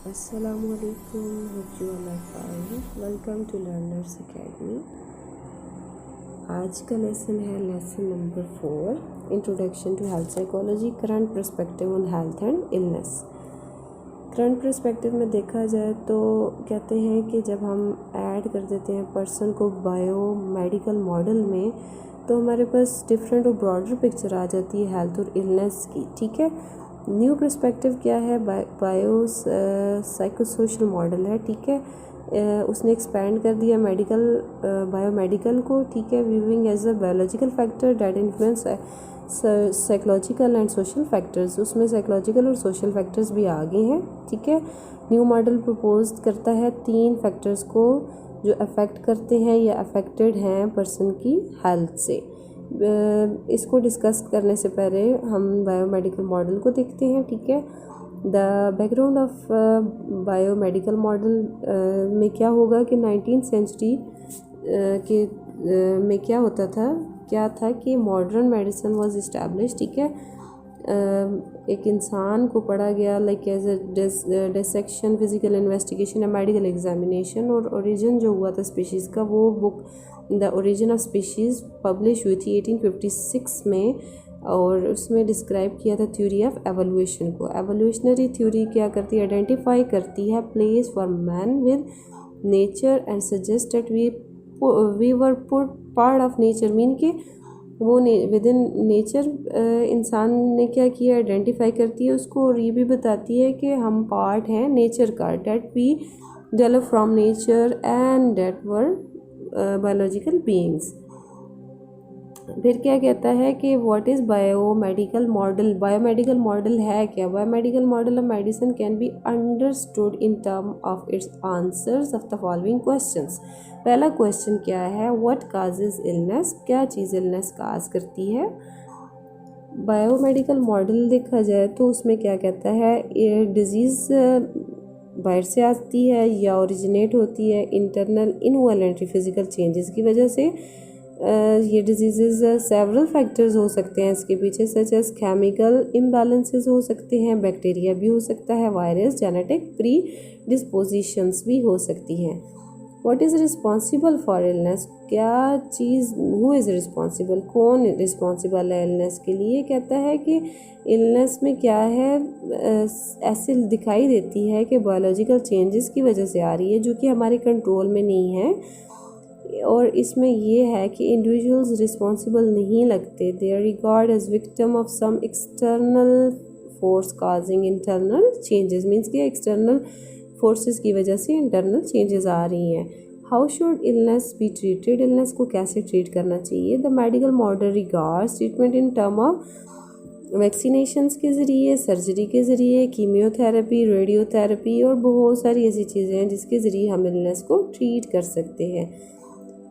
Assalamualaikum, hope you all are fine. Welcome to Learners Academy. आज का lesson है lesson number 4, introduction to health psychology, current perspective on health and illness. Current perspective में देखा जाए तो कहते हैं कि जब हम ऐड कर देते हैं पर्सन को बायो मेडिकल मॉडल में तो हमारे पास डिफरेंट और ब्रॉडर पिक्चर आ जाती है हेल्थ और इलनेस की। ठीक है, न्यू पर्सपेक्टिव क्या है, बायो साइकोसोशल मॉडल है। ठीक है, उसने एक्सपैंड कर दिया मेडिकल बायोमेडिकल को। ठीक है, viewing as a biological factor that influence psychological and social factors, उसमें साइकोलॉजिकल और सोशल फैक्टर्स भी आ गए हैं। ठीक है, न्यू मॉडल प्रपोज करता है 3 फैक्टर्स को जो अफेक्ट करते हैं या अफेक्टेड हैं पर्सन की हेल्थ से। इसको डिस्कस करने से पहले हम बायोमेडिकल मॉडल को देखते हैं। ठीक है, the background of biomedical model में क्या होगा कि 19th सेंचुरी के में क्या था कि मॉडर्न मेडिसिन वाज इस्टेब्लिश। ठीक है, एक इंसान को पढ़ा गया like as a dissection, physical investigation या मेडिकल एग्जामिनेशन, और ओरिजिन जो हुआ था स्पीशीज़ का वो book the origin of species publish हुई थी 1856 में, और उसमें डिस्क्राइब किया था थ्योरी ऑफ एवोल्यूशन को। एवोल्यूशनरी थ्योरी क्या करती है, आइडेंटिफाई करती है place for man with nature and suggest that we were put part of nature, mean के वो विद इन नेचर इंसान ने क्या किया, आइडेंटिफाई करती है उसको, और ये भी बताती है कि हम पार्ट हैं नेचर का, that we develop from nature and that were biological beings. फिर क्या कहता है कि what is biomedical model, biomedical model है क्या। Biomedical model of medicine can be understood in term of its answers of the following questions. पहला question क्या है, व्हाट काजेज इलनेस, क्या चीज़ इलनेस काज करती है। बायोमेडिकल मॉडल देखा जाए तो उसमें क्या कहता है, ये डिजीज़ बाहर से आती है या ओरिजिनेट होती है इंटरनल इनवॉलेंट्री फिजिकल चेंजेस की वजह से। ये डिजीज़ सेवरल फैक्टर्स हो सकते हैं इसके पीछे, सच एज केमिकल इम्बैलेंसेस हो सकते हैं, बैक्टीरिया भी हो सकता है, वायरस, जेनेटिक प्री डिस्पोजिशंस भी हो सकती हैं। What is responsible for illness, क्या चीज़, हु इज़ रिस्पॉन्सिबल, कौन रिस्पॉन्सिबल है इलनेस के लिए। कहता है कि इलनेस में क्या है, ऐसे दिखाई देती है कि बायोलॉजिकल चेंजेस की वजह से आ रही है जो कि हमारे कंट्रोल में नहीं है, और इसमें ये है कि इंडिविजुअल्स रिस्पॉन्सिबल नहीं लगते, they are regard as victim of some external force causing internal changes, means कि एक्सटर्नल फोर्सेस की वजह से इंटरनल चेंजेस आ रही हैं। How should illness be treated, illness को कैसे ट्रीट करना चाहिए। The medical model regards treatment in term of vaccinations के ज़रिए, सर्जरी के ज़रिए, कीमियोथेरेपी, रेडियोथेरेपी और बहुत सारी ऐसी चीज़ें हैं जिसके ज़रिए हम इलनेस को ट्रीट कर सकते हैं।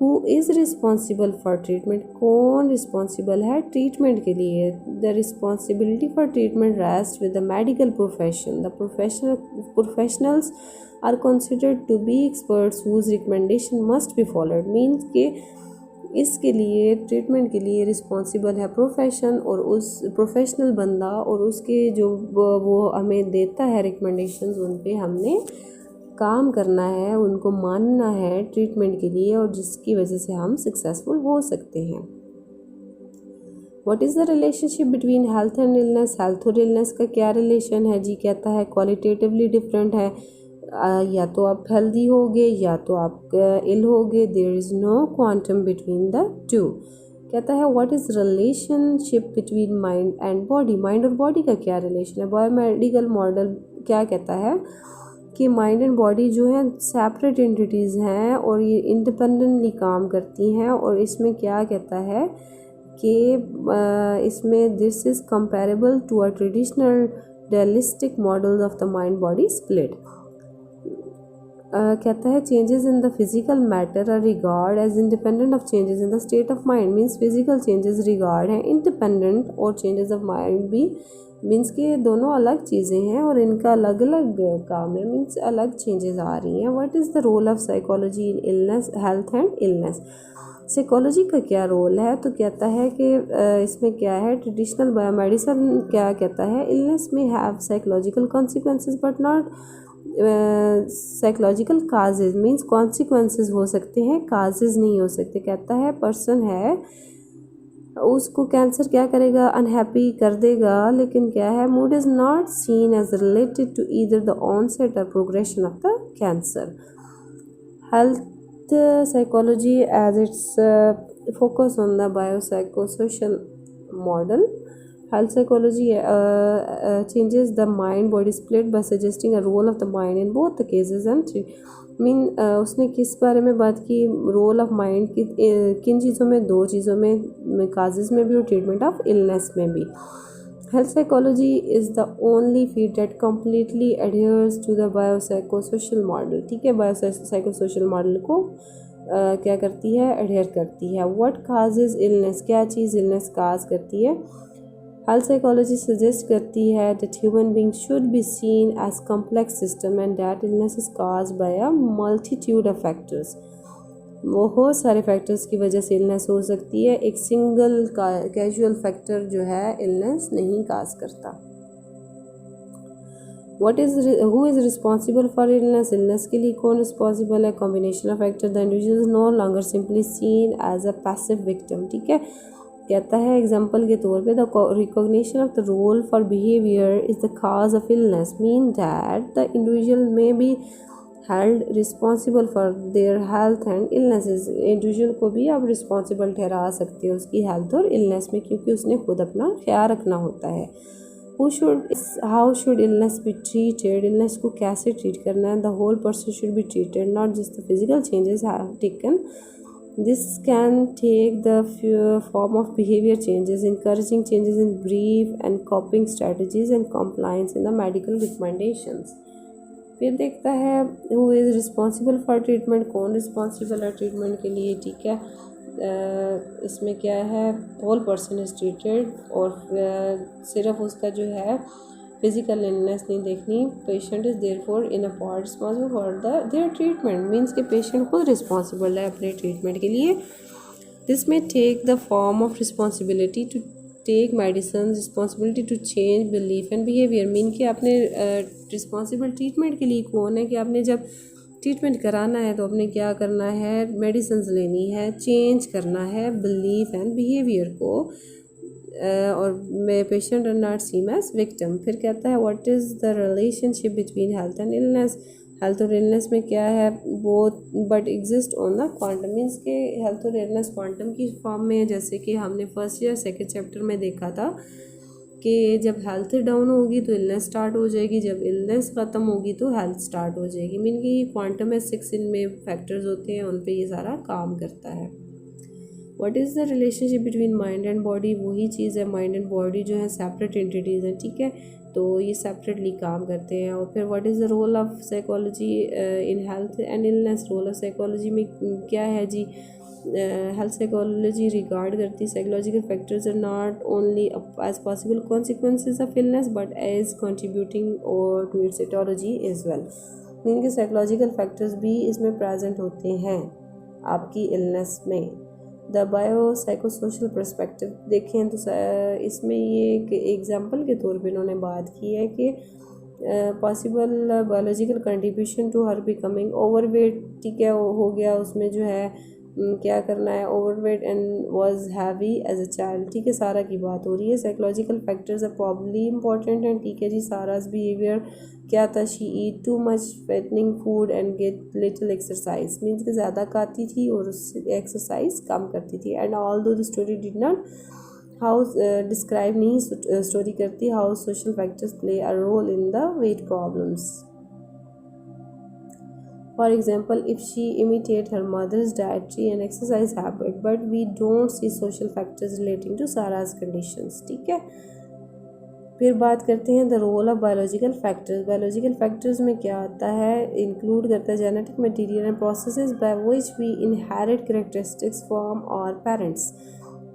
Who is responsible for treatment, कौन रिस्पॉन्सिबल है ट्रीटमेंट के लिए। The responsibility for treatment rest with the medical profession, the professionals are considered to be experts whose recommendation must be followed, means के इसके लिए ट्रीटमेंट के लिए रिस्पॉन्सिबल है प्रोफेशन, और उस प्रोफेशनल बंदा और उसके जो वो हमें देता है रिकमेंडेशंस, उन पे हमने काम करना है, उनको मानना है ट्रीटमेंट के लिए, और जिसकी वजह से हम सक्सेसफुल हो सकते हैं। What is the relationship between health and illness, health और इलनेस का क्या रिलेशन है जी। कहता है क्वालिटेटिवली डिफरेंट है, या तो आप हेल्दी होगे या तो आप इल होगे, there is no quantum between the two. कहता है what is relationship between mind and body, mind और बॉडी का क्या रिलेशन है। बायोमेडिकल मॉडल क्या कहता है कि माइंड एंड बॉडी जो है सेपरेट एंटिटीज़ हैं और ये इंडिपेंडेंटली काम करती हैं, और इसमें क्या कहता है कि इसमें this is comparable to a traditional dualistic models of the mind body split. कहता है changes in the physical matter are regard as independent of changes in the state of mind, means physical changes regard हैं independent, और changes of mind भी means कि दोनों अलग चीज़ें हैं और इनका अलग अलग काम है, मीन्स अलग चेंजेस आ रही हैं। What is the role of psychology in illness, health and illness, psychology का क्या रोल है। तो कहता है कि इसमें क्या है, ट्रेडिशनल बायोमेडिसिन क्या कहता है, इलनेस में have psychological consequences but not psychological causes means consequences हो सकते हैं, काजेज नहीं हो सकते। कहता है पर्सन है उसको कैंसर क्या करेगा, अनहैप्पी कर देगा, लेकिन क्या है mood is not seen as related to either the onset और progression of the cancer. Health psychology as it's focus on the biopsychosocial model. Health psychology changes the mind body split by suggesting a role of the mind in both the cases and उसने किस बारे में बात की, role of mind की किन चीज़ों में, दो चीज़ों में काजेज़ में भी और ट्रीटमेंट ऑफ इलनेस में भी। Health psychology is the only field that completely adheres to the biopsychosocial model. ठीक है, बायोसाइकोसोशल मॉडल को क्या करती है, एडहेयर करती है। व्हाट काजेज इलनेस, क्या चीज़ इलनेस काज करती है। हेल्थ साइकोलॉजी सजेस्ट करती है that human being should be seen as complex system and that illness is caused by a multitude of factors. बहुत सारे फैक्टर्स की वजह से इलनेस हो सकती है, एक सिंगल कैजुअल फैक्टर जो है इलनेस नहीं काज करता। who is responsible for illness, illness के लिए कौन रिस्पॉन्सिबल है, combination of factor, the individual is no longer simply seen as a passive victim. ठीक है, कहता है एग्जाम्पल के तौर पे the recognition of the role for behaviour is the cause of illness mean that the individual may be held responsible for their health and illnesses. Individual को भी आप रिस्पॉन्सिबल ठहरा सकते हो उसकी हेल्थ और इलनेस में, क्योंकि उसने खुद अपना ख्याल रखना होता है। How should illness be treated, illness को कैसे ट्रीट करना है। The whole person should be treated, not just the physical changes have taken. This can take the form of behaviour changes, encouraging changes in brief and coping strategies and compliance in the medical recommendations। फिर देखता है who is responsible for treatment, कौन responsible है treatment के लिए। ठीक है, इसमें क्या है, होल पर्सन इज ट्रीटेड और सिर्फ उसका जो है फिजिकल इलनेस नहीं देखनी। Patient is therefore in a part responsible for their treatment means के पेशेंट खुद रिस्पॉन्सिबल है अपने ट्रीटमेंट के लिए। This may take the form of responsibility to take medicine, responsibility to change belief and behaviour mean कि आपने responsible treatment के लिए कौन है कि आपने जब ट्रीटमेंट कराना है तो आपने क्या करना है, मेडिसिन लेनी है, चेंज करना है बिलीफ एंड बिहेवियर को, और मे patient are not seen as victim. फिर कहता है what is the relationship between health and illness, health और इलनेस में क्या है वो but exist on the quantum means के हेल्थ और इलनेस क्वांटम की फॉर्म में है, जैसे कि हमने फर्स्ट या सेकेंड चैप्टर में देखा था कि जब हेल्थ डाउन होगी तो इलनेस स्टार्ट हो जाएगी, जब इलनेस ख़त्म होगी तो हेल्थ स्टार्ट हो जाएगी। मीन कि ये क्वांटम में 6 इनमें फैक्टर्स होते हैं, उन पे ये सारा काम करता है। What is the relationship between mind and body, वही चीज़ है, माइंड एंड बॉडी जो है सेपरेट एंटिटीज़ हैं। ठीक है, तो ये सेपरेटली काम करते हैं। और फिर what is the role of psychology in health and illness, role of psychology में क्या है जी। हेल्थ साइकोलॉजी रिगार्ड करती psychological factors are not only as possible consequences of illness but as contributing और to its aetiology as well. Mean के psychological factors भी इसमें present होते हैं आपकी इलनेस में। द बायो साइकोसोशल पर्सपेक्टिव देखें तो इसमें ये एक एग्जाम्पल के तौर पे इन्होंने बात की है कि possible biological contribution to her becoming overweight. ठीक है, हो गया उसमें जो है क्या करना है, overweight and was heavy as a child. ठीक है, सारा की बात हो रही है। Psychological factors are probably important हैं। ठीक है जी, साराज बिहेवियर क्या था, she eat too much fattening food and get little exercise means कि ज़्यादा खाती थी और उससे एक्सरसाइज कम करती थी। And although the story did not how describe नहीं स्टोरी करती how social factors play a role in the weight problems. For example, if she imitate her mother's dietary and exercise habit, but we don't see social factors relating to Sarah's conditions। ठीक है, फिर बात करते हैं the role of biological factors. Biological factors में क्या आता है, इंक्लूड करता है genetic material and processes by which we inherit characteristics from our parents.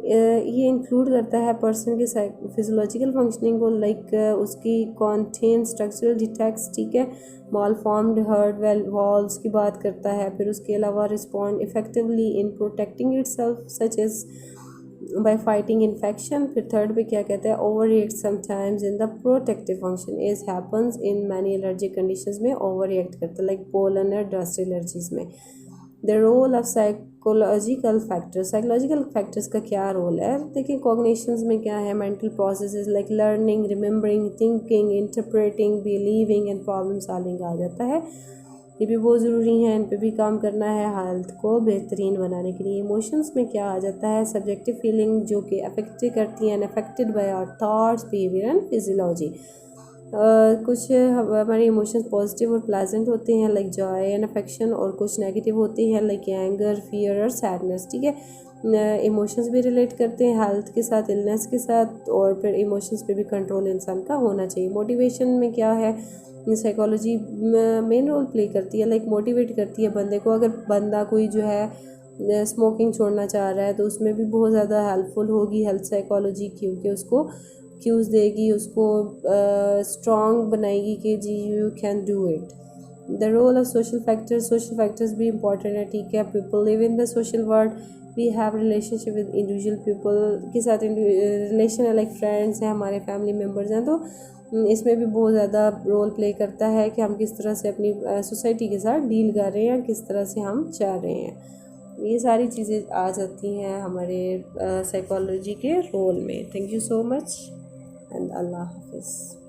ये इंक्लूड करता है पर्सन के फिजियोलॉजिकल फंक्शनिंग को, लाइक उसकी कॉन्टेन स्ट्रक्चरल डिटेक्ट्स। ठीक है, मॉल फॉर्म्ड हर्ट वॉल्स की बात करता है। फिर उसके अलावा respond effectively in protecting itself such as by fighting infection. फिर थर्ड पे क्या कहता है, over react sometimes in the protective function is happens in many allergic conditions में ओवर रिएक्ट करता है, लाइक पोलन और डस्ट एलर्जीज में। The role of psychological factors, psychological factors का क्या रोल है, देखिए कॉग्निशंस में क्या है, mental processes like learning, remembering, thinking, interpreting, believing and problem solving आ जाता है। ये भी बहुत ज़रूरी है, इन पे भी काम करना है हेल्थ को बेहतरीन बनाने के लिए। इमोशंस में क्या आ जाता है, सब्जेक्टिव फीलिंग जो कि अफेक्ट करती हैं, affected by our thoughts, behaviour and physiology. कुछ हमारे इमोशंस पॉजिटिव और प्लेजेंट होते हैं लाइक जॉय एंड अफेक्शन, और कुछ नेगेटिव होते हैं लाइक एंगर, फियर और सैडनेस। ठीक है, इमोशंस भी रिलेट करते हैं हेल्थ के साथ, इलनेस के साथ, और फिर इमोशंस पे भी कंट्रोल इंसान का होना चाहिए। मोटिवेशन में क्या है, साइकोलॉजी मेन रोल प्ले करती है, लाइक मोटिवेट करती है बंदे को। अगर बंदा कोई जो है स्मोकिंग छोड़ना चाह रहा है तो उसमें भी बहुत ज़्यादा हेल्पफुल होगी हेल्थ साइकोलॉजी, क्योंकि उसको क्यूज़ देगी, उसको स्ट्रॉन्ग बनाएगी कि जी you can do it. The role of social factors, social factors भी इंपॉर्टेंट है। ठीक है, people live in the social world, we have relationship with individual people के साथ रिलेशन है, लाइक फ्रेंड्स हैं, हमारे फैमिली मेम्बर्स हैं, तो इसमें भी बहुत ज़्यादा रोल प्ले करता है कि हम किस तरह से अपनी सोसाइटी के साथ डील कर रहे हैं, किस तरह से हम चाह रहे हैं। ये सारी चीज़ें आ जाती हैं हमारे साइकोलॉजी के रोल में। Thank you so much and Allah हाफिज़।